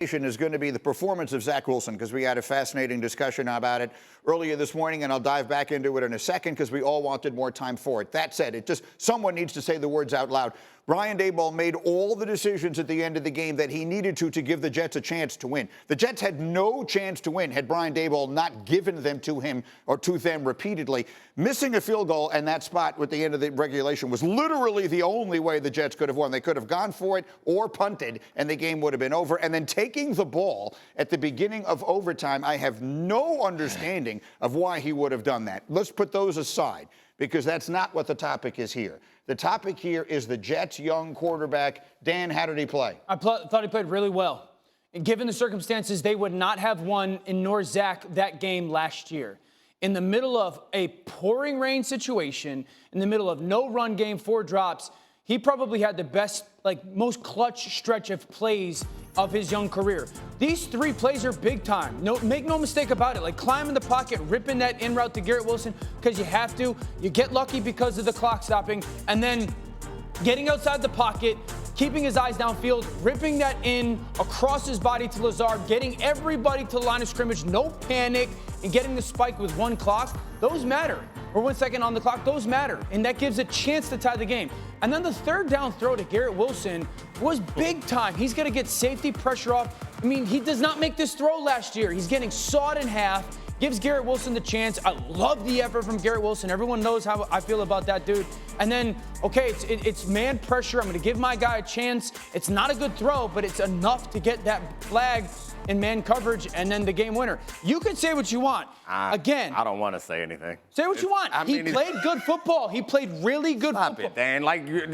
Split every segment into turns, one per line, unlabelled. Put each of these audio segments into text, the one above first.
is going to be the performance of Zach Wilson, because we had a fascinating discussion about it earlier this morning, and I'll dive back into it in a second because we all wanted more time for it. That said, someone needs to say the words out loud. Brian Daboll made all the decisions at the end of the game that he needed to give the Jets a chance to win. The Jets had no chance to win had Brian Daboll not given them to him or to them repeatedly. Missing a field goal and that spot at the end of the regulation was literally the only way the Jets could have won. They could have gone for it or punted, and the game would have been over. And then taking the ball at the beginning of overtime, I have no understanding of why he would have done that. Let's put those aside, because that's not what the topic is here. The topic here is the Jets' young quarterback. Dan, how did he play?
I thought he played really well. And given the circumstances, they would not have won, and nor Zach, that game last year. In the middle of a pouring rain situation, in the middle of no run game, 4 drops, he probably had the best, most clutch stretch of plays of his young career. These 3 plays are big time. Make no mistake about it. Climbing the pocket, ripping that in route to Garrett Wilson because you have to. You get lucky because of the clock stopping, and then getting outside the pocket, keeping his eyes downfield, ripping that in across his body to Lazard, getting everybody to the line of scrimmage, no panic, and getting the spike with 1 clock. Those matter. Or 1 second on the clock, those matter. And that gives a chance to tie the game. And then the 3rd down throw to Garrett Wilson was big time. He's going to get safety pressure off. I mean, he does not make this throw last year. He's getting sawed in half, gives Garrett Wilson the chance. I love the effort from Garrett Wilson. Everyone knows how I feel about that dude. And then, okay, it's man pressure. I'm going to give my guy a chance. It's not a good throw, but it's enough to get that flag in man coverage, and then the game winner. You can say what you want. Again,
I don't want to say anything.
Say what you want. He played good football. He played really good football.
Stop it, Dan.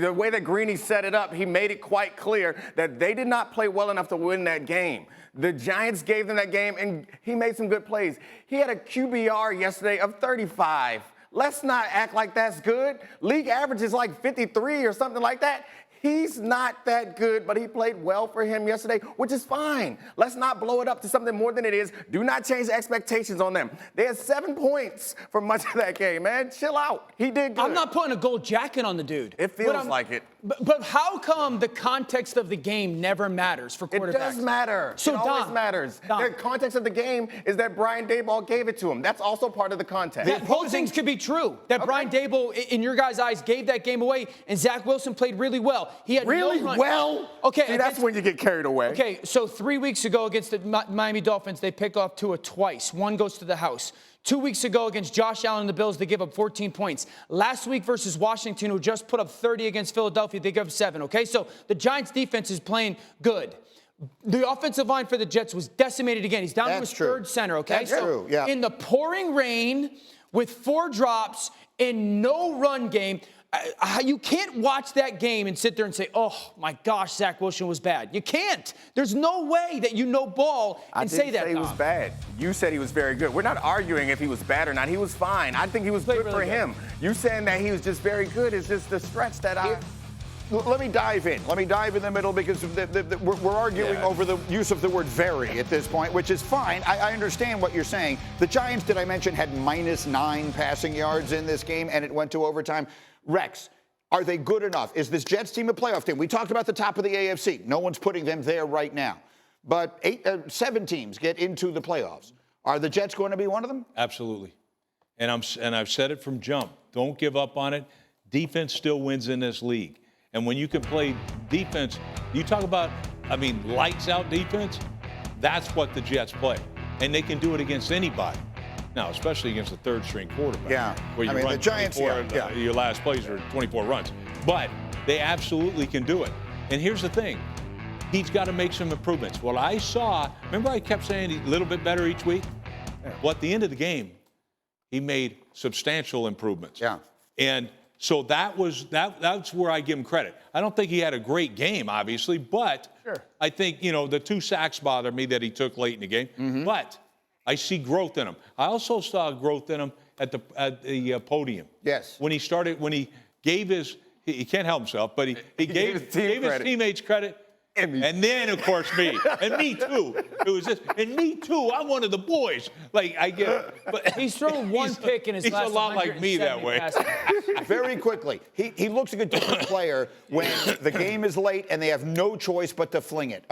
The way that Greeny set it up, he made it quite clear that they did not play well enough to win that game. The Giants gave them that game, and he made some good plays. He had a QBR yesterday of 35. Let's not act like that's good. League average is 53 or something like that. He's not that good, but he played well for him yesterday, which is fine. Let's not blow it up to something more than it is. Do not change the expectations on them. They had 7 points for much of that game, man. Chill out. He did good.
I'm not putting a gold jacket on the dude.
It feels like it.
But how come the context of the game never matters for quarterbacks?
It does matter.
So
it always matters. The context of the game is that Brian Daboll gave it to him. That's also part of the context.
Both things could be true. That Brian Daboll, in your guys' eyes, gave that game away, and Zach Wilson played really well. He had
really well?
Okay.
See, that's when you get carried away.
Okay, so 3 weeks ago against the Miami Dolphins, they pick off Tua twice. 1 goes to the house. 2 weeks ago against Josh Allen and the Bills, they give up 14 points. Last week versus Washington, who just put up 30 against Philadelphia, they give up 7, okay? So the Giants' defense is playing good. The offensive line for the Jets was decimated again. He's down to his 3rd center, okay?
That's true, yeah.
In the pouring rain with 4 drops and no run game, you can't watch that game and sit there and say, oh, my gosh, Zach Wilson was bad. You can't. There's no way that you know ball and say that.
I didn't say he was bad. You said he was very good. We're not arguing if he was bad or not. He was fine. I think he was good for him. You saying that he was just very good is just the stretch that
Let me dive in. Let me dive in the middle, because we're arguing over the use of the word very at this point, which is fine. I understand what you're saying. The Giants, did I mention, had -9 passing yards in this game, and it went to overtime. Rex, are they good enough? Is this Jets team a playoff team? We talked about the top of the AFC. No one's putting them there right now. But 7 teams get into the playoffs. Are the Jets going to be one of them?
Absolutely. And I've said it from jump. Don't give up on it. Defense still wins in this league. And when you can play defense, you talk about, lights out defense, that's what the Jets play. And they can do it against anybody. Now, especially against a 3rd-string quarterback.
Yeah.
Where you run
the Giants,
24, your last plays are 24 runs. But they absolutely can do it. And here's the thing. He's got to make some improvements. What I saw, remember I kept saying he's a little bit better each week? Yeah. Well, at the end of the game, he made substantial improvements.
Yeah.
And so that's where I give him credit. I don't think he had a great game, obviously, but I think, the 2 sacks bother me that he took late in the game. Mm-hmm. But I see growth in him. I also saw growth in him at the podium.
Yes.
When he gave he can't help himself, but he gave his teammates credit. And then, of course, me. And me, too. It was just, and me, too. I'm one of the boys. Like, I get it. But
he's thrown one pick in his last
He's a lot like me that way.
Very quickly, he looks like a different player when the game is late and they have no choice but to fling it.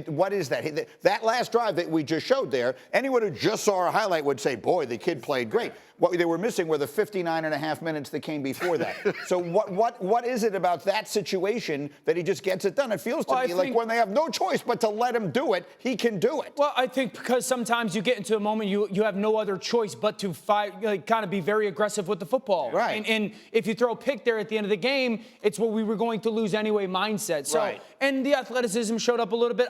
What is that? That last drive that we just showed there, anyone who just saw our highlight would say, boy, the kid played great. What they were missing were the 59 and a half minutes that came before that. So what is it about that situation that he just gets it done? It feels to me like when they have no choice but to let him do it, he can do it.
Well, I think because sometimes you get into a moment you have no other choice but to fight, kind of be very aggressive with the football.
Right.
And if you throw a pick there at the end of the game, it's what we were going to lose anyway mindset. So,
right.
And the athleticism showed up a little bit.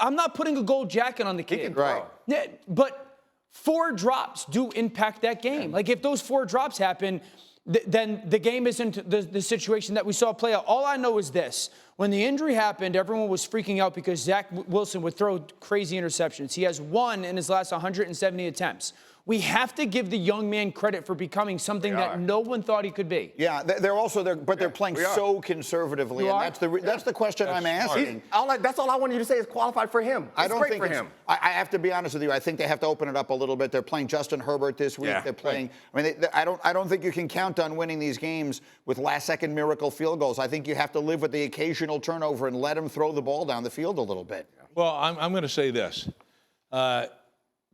I'm not putting a gold jacket on the kid.
He can throw.
Right.
Yeah, but 4 drops do impact that game. Like if those 4 drops happen, then the game isn't the situation that we saw play out. All I know is this. When the injury happened, everyone was freaking out because Zach Wilson would throw crazy interceptions. He has 1 in his last 170 attempts. We have to give the young man credit for becoming something that no one thought he could be.
Yeah, they're playing so conservatively, and that's the question I'm asking.
That's all I want you to say is qualified for him.
I don't think for him. I have to be honest with you. I think they have to open it up a little bit. They're playing Justin Herbert this week.
Yeah,
they're playing. Right. I mean, I don't think you can count on winning these games with last-second miracle field goals. I think you have to live with the occasional turnover and let him throw the ball down the field a little bit.
Well, I'm going to say this.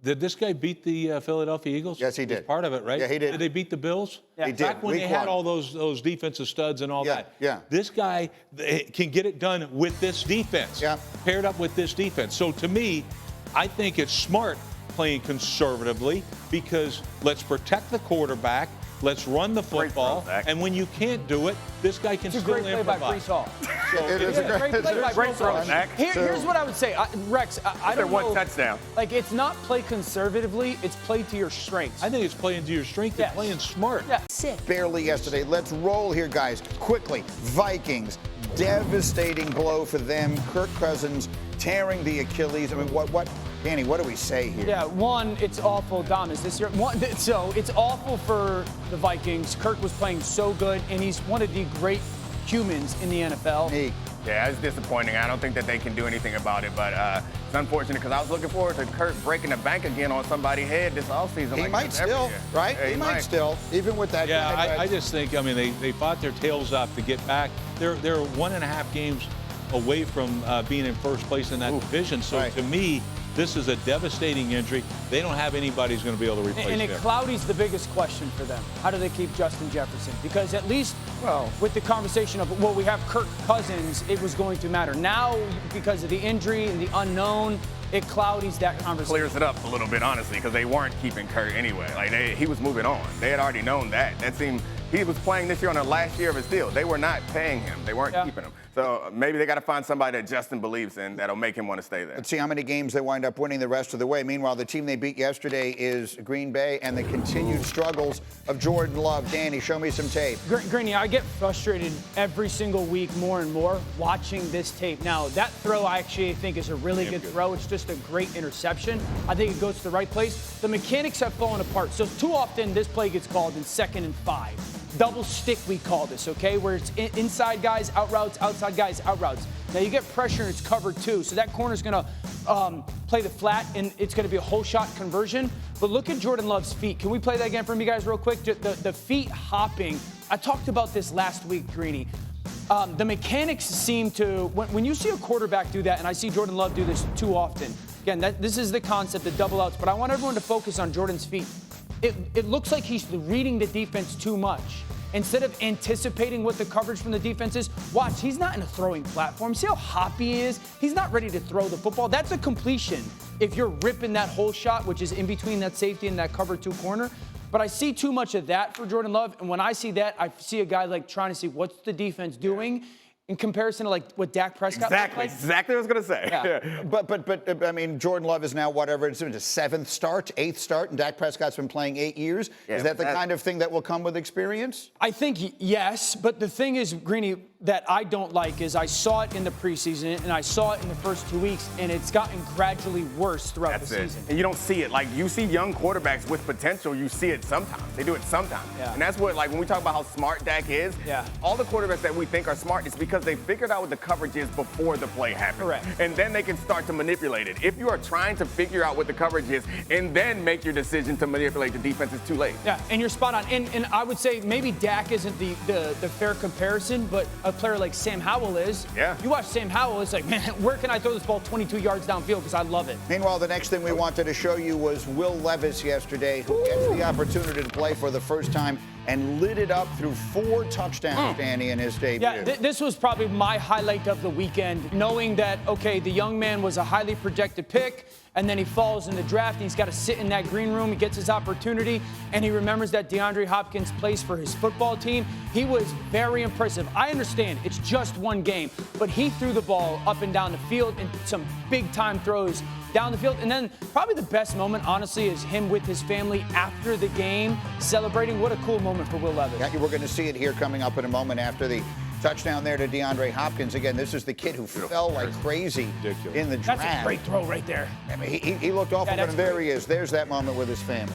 Did this guy beat the Philadelphia Eagles?
Yes, he did.
He's part of it, right?
Yeah, he did.
Did they beat the Bills?
Yeah. He did.
Back when
Week
they had
1.
all those defensive studs and all that.
Yeah.
This guy can get it done with this defense.
Yeah.
Paired up with this defense. So to me, I think it's smart playing conservatively because let's protect the quarterback. Let's run the football, and when you can't do it, this guy can
It's a
still
great play by
improvise.
Brees Hall.
It is a
great play by
great
Brees
throw,
Hall.
Zach.
Here's what I would say, Rex. I don't know.
One touchdown.
Like it's not play conservatively; it's play to your strengths.
I think it's playing to your strength and playing smart.
Yeah.
Barely yesterday. Let's roll here, guys. Quickly. Vikings. Devastating blow for them. Kirk Cousins tearing the Achilles. I mean, what, Danny, what do we say here?
Yeah, one, it's awful. Dom, is this your one? So it's awful for the Vikings. Kirk was playing so good, and he's one of the great humans in the NFL.
Yeah, it's disappointing. I don't think that they can do anything about it, but it's unfortunate because I was looking forward to Kirk breaking the bank again on somebody's head this offseason.
He might still, right?
Yeah,
he might still, even with that.
Yeah, I just think, I mean, they fought their tails off to get back. They're 1.5 games away from being in first place in that division. So to me, this is a devastating injury. They don't have anybody who's going to be able to replace him.
And Cloudy's the biggest question for them. How do they keep Justin Jefferson? Because at least, with the conversation of, we have Kirk Cousins, it was going to matter. Now, because of the injury and the unknown, it cloudies that conversation.
Clears it up a little bit, honestly, because they weren't keeping Kirk anyway. Like, he was moving on. They had already known that. That seemed, he was playing this year on the last year of his deal. They were not paying him. They weren't keeping him. So maybe they got to find somebody that Justin believes in that'll make him want to stay there.
Let's see how many games they wind up winning the rest of the way. Meanwhile, the team they beat yesterday is Green Bay, and the continued struggles of Jordan Love. Danny, show me some tape.
Greeny, I get frustrated every single week more and more watching this tape. Now, that throw I actually think is a really good throw. It's just a great interception. I think it goes to the right place. The mechanics have fallen apart. So too often this play gets called in 2nd and 5. Double stick, we call this, okay? Where it's inside guys, out routes, outside guys, out routes. Now you get pressure and it's covered too. So that corner's gonna play the flat and it's gonna be a whole shot conversion. But look at Jordan Love's feet. Can we play that again for me, guys, real quick? The feet hopping. I talked about this last week, Greeny. The mechanics seem to, when you see a quarterback do that, and I see Jordan Love do this too often, again, this is the concept, the double outs, but I want everyone to focus on Jordan's feet. It looks like he's reading the defense too much. Instead of anticipating what the coverage from the defense is, watch, he's not in a throwing platform. See how hoppy he is? He's not ready to throw the football. That's a completion if you're ripping that whole shot, which is in between that safety and that cover 2 corner. But I see too much of that for Jordan Love. And when I see that, I see a guy like trying to see what's the defense doing in comparison to like what Dak Prescott
Exactly what I was going to say.
Yeah. But I mean, Jordan Love is now whatever, it's his 7th start, 8th start, and Dak Prescott's been playing 8 years.
Yeah,
is that the kind of thing that will come with experience?
I think yes, but the thing is, Greeny, that I don't like is I saw it in the preseason and I saw it in the first 2 weeks, and it's gotten gradually worse throughout the season.
And you don't see it. Like, you see young quarterbacks with potential, you see it sometimes. They do it sometimes.
Yeah.
And that's what, like, when we talk about how smart Dak is, all the quarterbacks that we think are smart is because they figured out what the coverage is before the play happens.
Correct.
And then they can start to manipulate it. If you are trying to figure out what the coverage is and then make your decision to manipulate the defense, it's too late.
Yeah, and you're spot on. And I would say maybe Dak isn't the fair comparison, but a player like Sam Howell is.
Yeah.
You watch Sam Howell, it's like, man, where can I throw this ball 22 yards downfield? Because I love it.
Meanwhile, the next thing we wanted to show you was Will Levis yesterday, who gets the opportunity to play for the first time and lit it up through 4 touchdowns, Danny, in his debut.
Yeah, this was probably my highlight of the weekend, knowing that, okay, the young man was a highly projected pick, and then he falls in the draft, and he's got to sit in that green room. He gets his opportunity, and he remembers that DeAndre Hopkins plays for his football team. He was very impressive. I understand it's just one game, but he threw the ball up and down the field and some big-time throws down the field. And then probably the best moment, honestly, is him with his family after the game celebrating. What a cool moment for Will Levis.
Yeah, we're going to see it here coming up in a moment after the touchdown there to DeAndre Hopkins. Again, this is the kid who fell like crazy in the draft.
That's a great throw right there.
I mean, he looked awful, and there he is. There's that moment with his family.